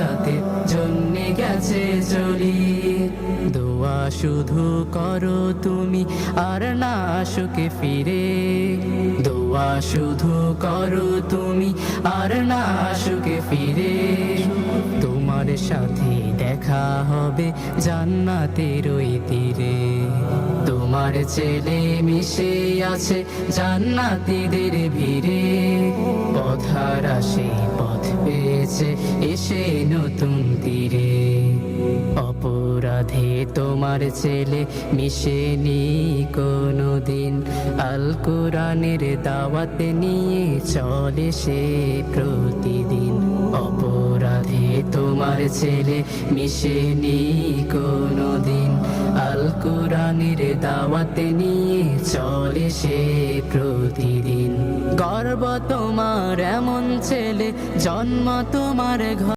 শাহাদাতের জন্যে গেছে চলি। দোয়া শুধু করো তুমি আর না আসুকে ফিরে, দোয়া শুধু করো তুমি আর না আসুকে ফিরে। তোমার সাথে দেখা হবে জান্নাতের ওই তীরে, তোমার ছেলে মিশে আছে জান্নাতীদের ভিড়ে। পথহার আসে পথ পেয়েছে এসে নতুন তীরে, অপরাধে তোমার ছেলে মিশেনি কোনোদিন। আল কোরআনের দাওয়াত নিয়ে চলে সে প্রতিদিন, অপরাধে তোমার ছেলে মিশেনি কোনোদিন। আল কোরআনের দাওয়াত নিয়ে চলে সে প্রতিদিন। গর্ব তোমার এমন ছেলে, জন্ম তোমার ঘর।